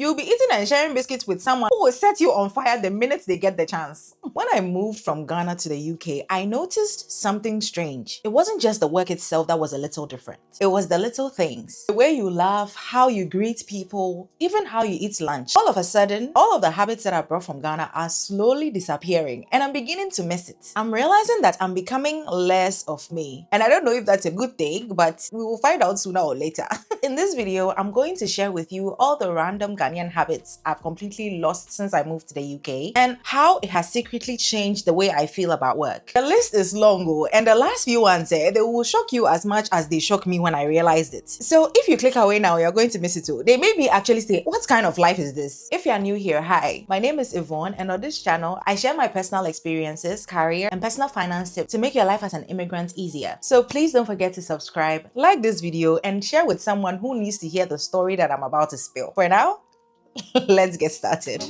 You'll be eating and sharing biscuits with someone who will set you on fire the minute they get the chance. When I moved from Ghana to the UK, I noticed something strange. It wasn't just the work itself that was a little different. It was the little things. The way you laugh, how you greet people, even how you eat lunch. All of a sudden, all of the habits that I brought from Ghana are slowly disappearing, and I'm beginning to miss it. I'm realizing that I'm becoming less of me. And I don't know if that's a good thing, but we will find out sooner or later. In this video, I'm going to share with you all the random Ghanaian habits I've completely lost since I moved to the UK and how it has secretly changed the way I feel about work. The list is long, and the last few ones, they will shock you as much as they shocked me when I realized it. So if you click away now, you're going to miss it too. They made me actually say, what kind of life is this? If you're new here, hi, my name is Yvonne, and on this channel, I share my personal experiences, career, and personal finance tips to make your life as an immigrant easier. So please don't forget to subscribe, like this video, and share with someone who needs to hear the story that I'm about to spill. For now, let's get started.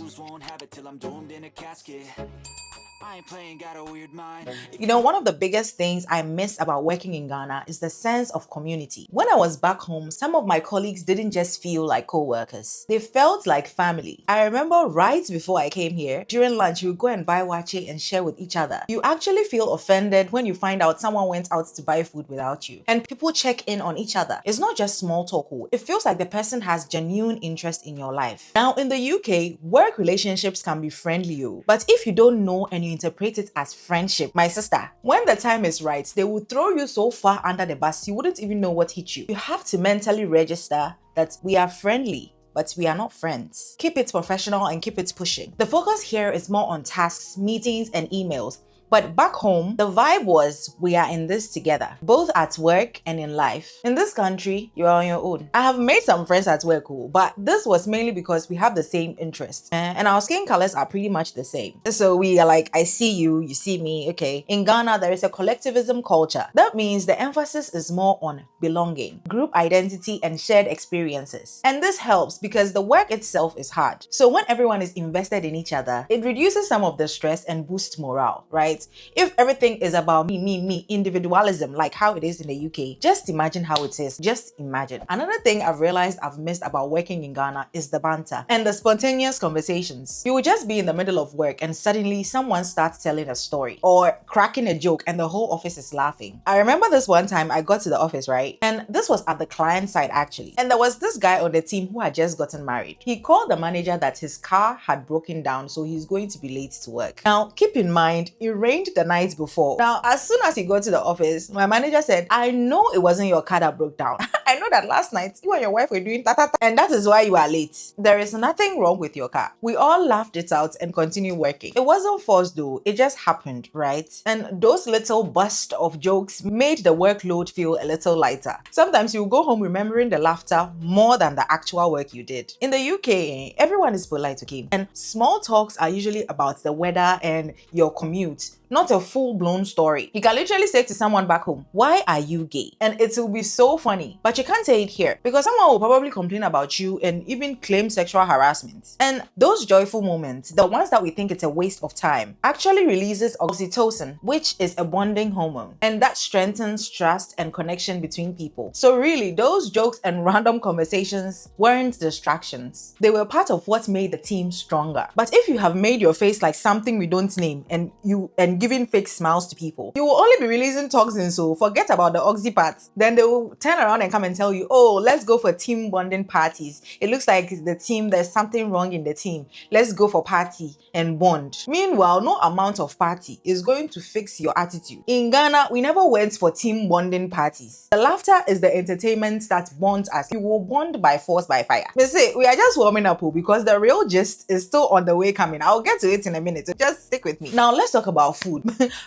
You know, one of the biggest things I miss about working in Ghana is the sense of community. When I was back home, some of my colleagues didn't just feel like co-workers. They felt like family. I remember right before I came here, during lunch, we would go and buy wache and share with each other. You actually feel offended when you find out someone went out to buy food without you. And people check in on each other. It's not just small talk. It feels like the person has genuine interest in your life. Now, in the UK, work relationships can be friendly, but if you don't know and you interpret it as friendship, my sister, when the time is right, they will throw you so far under the bus you wouldn't even know what hit you. You have to mentally register that we are friendly, but we are not friends. Keep it professional and keep it pushing. The focus here is more on tasks, meetings, and emails. But back home, the vibe was we are in this together, both at work and in life. In this country, you are on your own. I have made some friends at work, but this was mainly because we have the same interests and our skin colors are pretty much the same. So we are like, I see you, you see me, okay. In Ghana, there is a collectivism culture. That means the emphasis is more on belonging, group identity, and shared experiences. And this helps because the work itself is hard. So when everyone is invested in each other, it reduces some of the stress and boosts morale, right? If everything is about me, individualism, like how it is in the UK, just imagine how it is. Just imagine. Another thing I've realized I've missed about working in Ghana is the banter and the spontaneous conversations. You will just be in the middle of work and suddenly someone starts telling a story or cracking a joke and the whole office is laughing. I remember this one time I got to the office, right? And this was at the client side actually. And there was this guy on the team who had just gotten married. He called the manager that his car had broken down, so he's going to be late to work. Now, keep in mind, it rained the night before. Now, as soon as he got to the office, my manager said, I know it wasn't your car that broke down. I know that last night you and your wife were doing ta-ta-ta, and that is why you are late. There is nothing wrong with your car. We all laughed it out and continued working. It wasn't forced though, it just happened, right? And those little bursts of jokes made the workload feel a little lighter. Sometimes you go home remembering the laughter more than the actual work you did. In the UK, everyone is polite, okay? And small talks are usually about the weather and your commute, not a full-blown story. You can literally say to someone back home, why are you gay? And it will be so funny, but you can't say it here because someone will probably complain about you and even claim sexual harassment. And those joyful moments, the ones that we think it's a waste of time, actually releases oxytocin, which is a bonding hormone, and that strengthens trust and connection between people. So really, those jokes and random conversations weren't distractions. They were part of what made the team stronger. But if you have made your face like something we don't name and giving fake smiles to people, you will only be releasing toxins, so forget about the oxy parts. Then they will turn around and come and tell you, oh, let's go for team bonding parties. It looks like the team, there's something wrong in the team. Let's go for party and bond. Meanwhile, no amount of party is going to fix your attitude. In Ghana, we never went for team bonding parties. The laughter is the entertainment that bonds us. You will bond by force, by fire. They say, we are just warming up because the real gist is still on the way coming. I'll get to it in a minute, so just stick with me. Now, let's talk about food.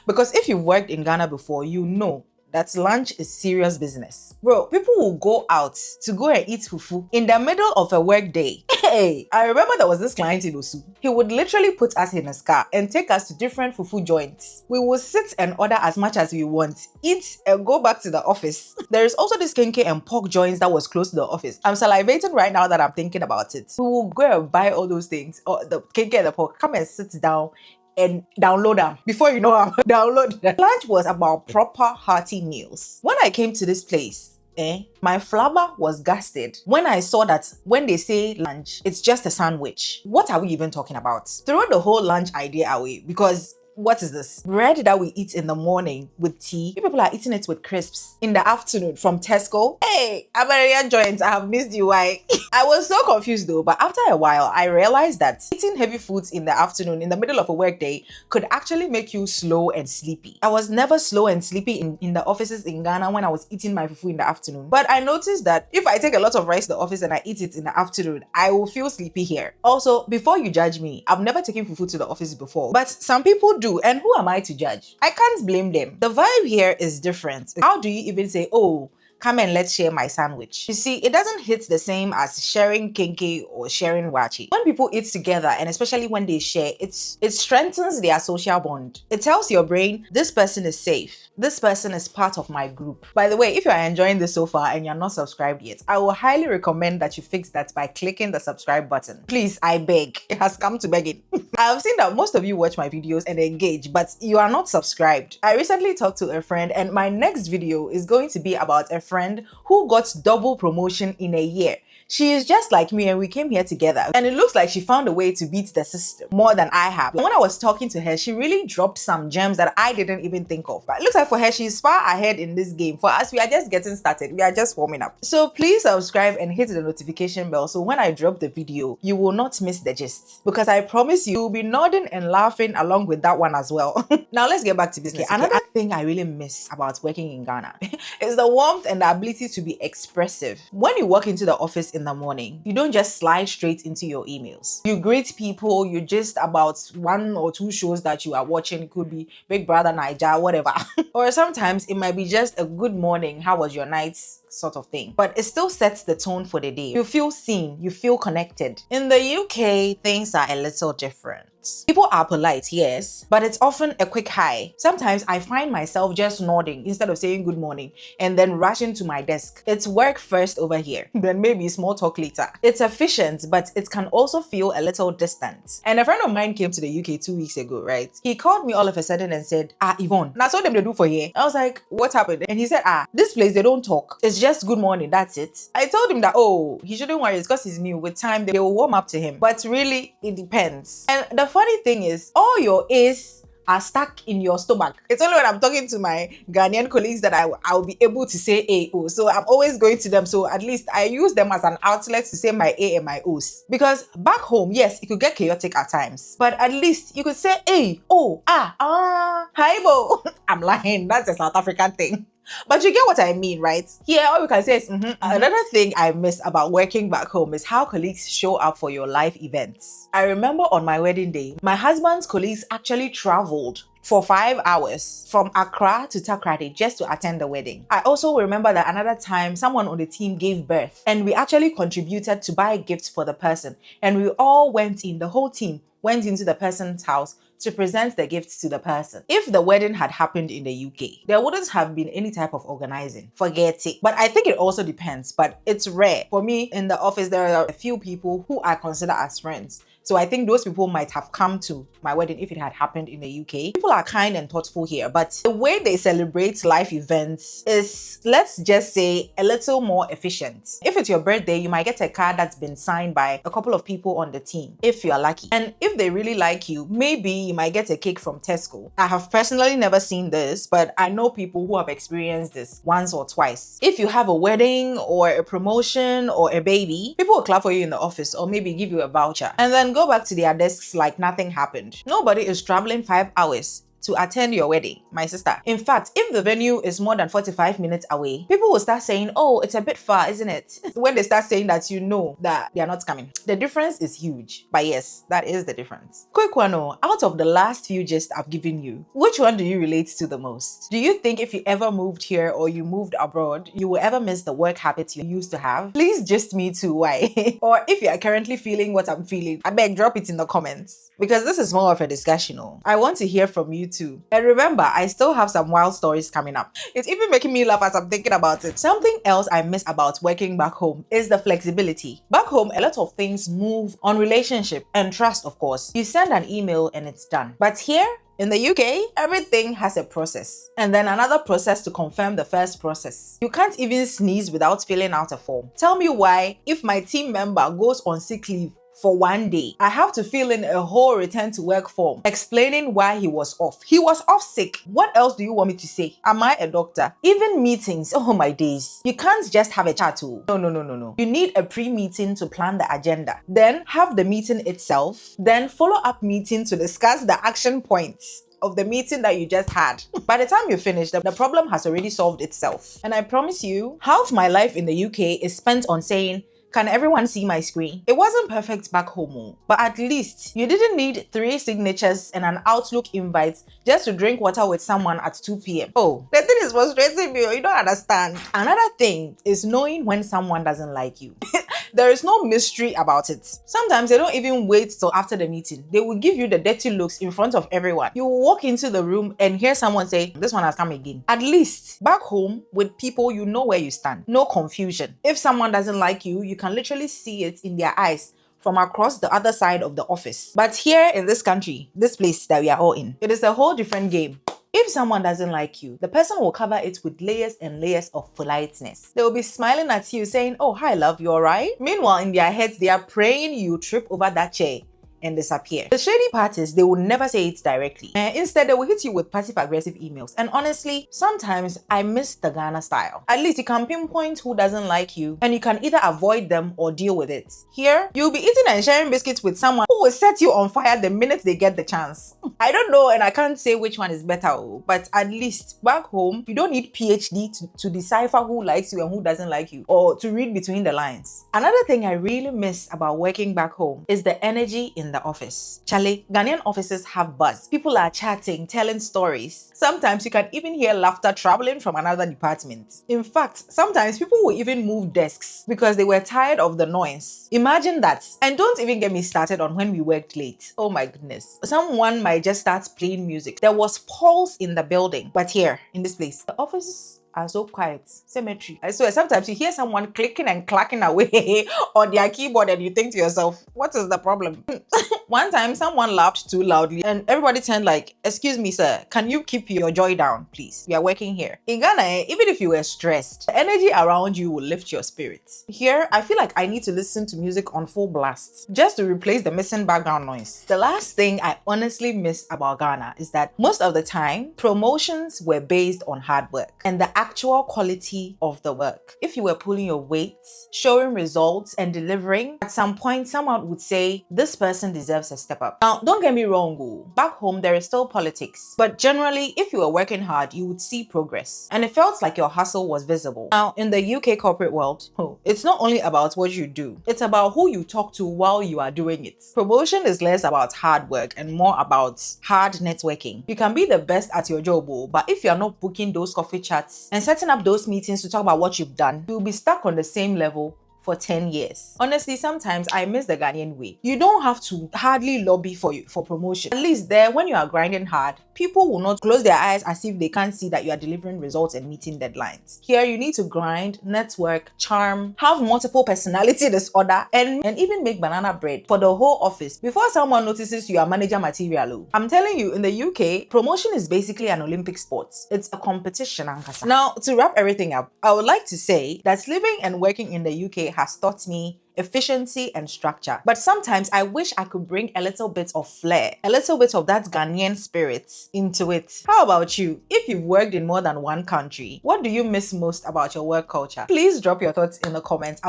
Because if you've worked in Ghana before, you know that lunch is serious business. Bro, people will go out to go and eat fufu in the middle of a work day. Hey, I remember there was this client in Osu. He would literally put us in his car and take us to different fufu joints. We will sit and order as much as we want, eat and go back to the office. There is also this kenke and pork joints that was close to the office. I'm salivating right now that I'm thinking about it. We will go and buy all those things, or the kenke and the pork, come and sit down and download them. Before you know I'm download them. Lunch was about proper hearty meals. When I came to this place, My flabber was gusted when I saw that when they say lunch, it's just a sandwich. What are we even talking about? Throw the whole lunch idea away, because what is this? Bread that we eat in the morning with tea. You people are eating it with crisps in the afternoon from Tesco. Hey, American joints, I have missed you. Why? I was so confused though, but after a while, I realized that eating heavy foods in the afternoon, in the middle of a workday, could actually make you slow and sleepy. I was never slow and sleepy in the offices in Ghana when I was eating my fufu in the afternoon. But I noticed that if I take a lot of rice to the office and I eat it in the afternoon, I will feel sleepy here. Also, before you judge me, I've never taken fufu to the office before, but some people do, and who am I to judge? I can't blame them. The vibe here is different. How do you even say, oh, come and let's share my sandwich? You see, it doesn't hit the same as sharing kinky or sharing wachi. When people eat together, and especially when they share, it strengthens their social bond. It tells your brain, this person is safe. This person is part of my group. By the way, if you are enjoying this so far and you're not subscribed yet, I will highly recommend that you fix that by clicking the subscribe button. Please, I beg. It has come to begging. I have seen that most of you watch my videos and engage, but you are not subscribed. I recently talked to a friend, and my next video is going to be about a friend who got double promotion in a year. She is just like me, and we came here together, and it looks like she found a way to beat the system more than I have. When I was talking to her, she really dropped some gems that I didn't even think of. But it looks like for her, she's far ahead in this game. For us, we are just getting started. We are just warming up. So please subscribe and hit the notification bell so when I drop the video, you will not miss the gist. Because I promise you will be nodding and laughing along with that one as well. Now let's get back to business. Okay, another thing I really miss about working in Ghana is the warmth and the ability to be expressive. When you walk into the office in the morning, you don't just slide straight into your emails. You greet people, you just about 1 or 2 shows that you are watching. It could be Big Brother Naija, whatever. Or sometimes it might be just a good morning, how was your night sort of thing. But it still sets the tone for the day. You feel seen, you feel connected. In the UK, things are a little different. People are polite, yes, but it's often a quick hi. Sometimes I find myself just nodding instead of saying good morning and then rushing to my desk. It's work first over here, then maybe small talk later. It's efficient, but it can also feel a little distant. And a friend of mine came to the UK 2 weeks ago, right? He called me all of a sudden and said, Yvonne, that's what them they do for here. I was like, what happened? And he said, this place, they don't talk. It's just good morning, that's it. I told him that, oh, he shouldn't worry, it's because he's new. With time, they will warm up to him. But really, it depends. And the funny thing is, all your A's are stuck in your stomach. It's only when I'm talking to my Ghanaian colleagues that I'll be able to say A, O. So I'm always going to them. So at least I use them as an outlet to say my A and my O's. Because back home, yes, it could get chaotic at times. But at least you could say A, O, hi, bo. I'm lying. That's a South African thing. But you get what I mean, right? Here, all you can say is, Another thing I miss about working back home is how colleagues show up for your life events. I remember on my wedding day, my husband's colleagues actually traveled for 5 hours from Accra to Takrady just to attend the wedding. I also remember that another time someone on the team gave birth and we actually contributed to buy gifts for the person, and we all the whole team went into the person's house to present the gifts to the person. If the wedding had happened in the UK, there wouldn't have been any type of organizing. Forget it. But I think it also depends, but it's rare. For me, in the office, there are a few people who I consider as friends. So I think those people might have come to my wedding if it had happened in the UK. People are kind and thoughtful here, but the way they celebrate life events is, let's just say, a little more efficient. If it's your birthday, you might get a card that's been signed by a couple of people on the team, if you're lucky. And if they really like you, maybe you might get a cake from Tesco. I have personally never seen this, but I know people who have experienced this once or twice. If you have a wedding or a promotion or a baby, people will clap for you in the office or maybe give you a voucher and then go back to their desks like nothing happened. Nobody is traveling 5 hours to attend your wedding, my sister. In fact, if the venue is more than 45 minutes away, people will start saying, oh, it's a bit far, isn't it? When they start saying that, you know that they are not coming. The difference is huge, but yes, that is the difference. Quick one, out of the last few gists I've given you, which one do you relate to the most? Do you think if you ever moved here or you moved abroad, you will ever miss the work habits you used to have? Please just me too, why? Or if you are currently feeling what I'm feeling, I beg, drop it in the comments. Because this is more of a discussion. I want to hear from you too. And remember, I still have some wild stories coming up. It's even making me laugh as I'm thinking about it. Something else I miss about working back home is the flexibility. Back home, a lot of things move on relationship and trust, of course. You send an email and it's done. But here, In the UK, everything has a process, and then another process to confirm the first process. You can't even sneeze without filling out a form. Tell me why, if my team member goes on sick leave for 1 day, I have to fill in a whole return to work form explaining why he was off. He was off sick. What else do you want me to say? Am I a doctor? Even meetings, oh my days. You can't just have a chat. No. You need a pre-meeting to plan the agenda, then have the meeting itself, then follow-up meeting to discuss the action points of the meeting that you just had. By the time you finish, the problem has already solved itself. And I promise you, half my life in the UK is spent on saying, can everyone see my screen? It wasn't perfect back home, but at least you didn't need 3 signatures and an Outlook invite just to drink water with someone at 2 p.m. Oh, the thing is frustrating me, you don't understand. Another thing is knowing when someone doesn't like you. There is no mystery about it. Sometimes they don't even wait till after the meeting. They will give you the dirty looks in front of everyone. You will walk into the room and hear someone say, this one has come again. At least back home with people, you know where you stand. No confusion. If someone doesn't like you, you can literally see it in their eyes from across the other side of the office. But here in this country, this place that we are all in, it is a whole different game. If someone doesn't like you, the person will cover it with layers and layers of politeness. They will be smiling at you saying, oh, hi love, you alright? Meanwhile, in their heads, they are praying you trip over that chair and disappear. The shady part is they will never say it directly. Instead, they will hit you with passive-aggressive emails. And honestly, sometimes I miss the Ghana style. At least you can pinpoint who doesn't like you and you can either avoid them or deal with it. Here, you'll be eating and sharing biscuits with someone who will set you on fire the minute they get the chance. I don't know and I can't say which one is better, but at least back home, you don't need PhD to decipher who likes you and who doesn't like you or to read between the lines. Another thing I really miss about working back home is the energy in the office. Charlie, Ghanaian offices have buzz. People are chatting, telling stories. Sometimes you can even hear laughter traveling from another department. In fact, sometimes people will even move desks because they were tired of the noise. Imagine that. And don't even get me started on when we worked late. Oh my goodness. Someone might just start playing music. There was pulse in the building. But here, in this place, the offices are so quiet. Cemetery. I swear, sometimes you hear someone clicking and clacking away on their keyboard and you think to yourself, what is the problem? One time, someone laughed too loudly and everybody turned like, excuse me, sir, can you keep your joy down, please? We are working here. In Ghana, even if you were stressed, the energy around you will lift your spirits. Here, I feel like I need to listen to music on full blast just to replace the missing background noise. The last thing I honestly miss about Ghana is that most of the time, promotions were based on hard work and the actual quality of the work. If you were pulling your weight, showing results and delivering, at some point someone would say, this person deserves a step up. Now, don't get me wrong, back home there is still politics, but generally if you were working hard, you would see progress and it felt like your hustle was visible. Now, in the UK corporate world, it's not only about what you do, it's about who you talk to while you are doing it. Promotion is less about hard work and more about hard networking. You can be the best at your job, but if you're not booking those coffee chats and setting up those meetings to talk about what you've done, you'll be stuck on the same level for 10 years. Honestly, sometimes I miss the Ghanaian way. You don't have to hardly lobby for promotion. At least there, when you are grinding hard, people will not close their eyes as if they can't see that you are delivering results and meeting deadlines. Here, you need to grind, network, charm, have multiple personality disorder, and even make banana bread for the whole office before someone notices you are manager material. I'm telling you, in the UK, promotion is basically an Olympic sport. It's a competition, Ankasa. Now, to wrap everything up, I would like to say that living and working in the UK has taught me efficiency and structure. But sometimes I wish I could bring a little bit of flair, a little bit of that Ghanaian spirit into it. How about you? If you've worked in more than one country, what do you miss most about your work culture? Please drop your thoughts in the comments.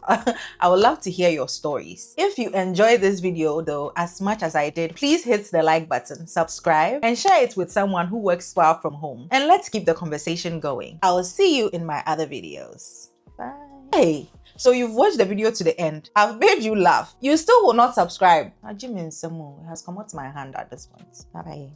I would love to hear your stories. If you enjoyed this video though, as much as I did, please hit the like button, subscribe, and share it with someone who works far from home. And let's keep the conversation going. I will see you in my other videos. Bye. Hey, so you've watched the video to the end. I've made you laugh. You still will not subscribe. It has come out my hand at this point. Bye bye.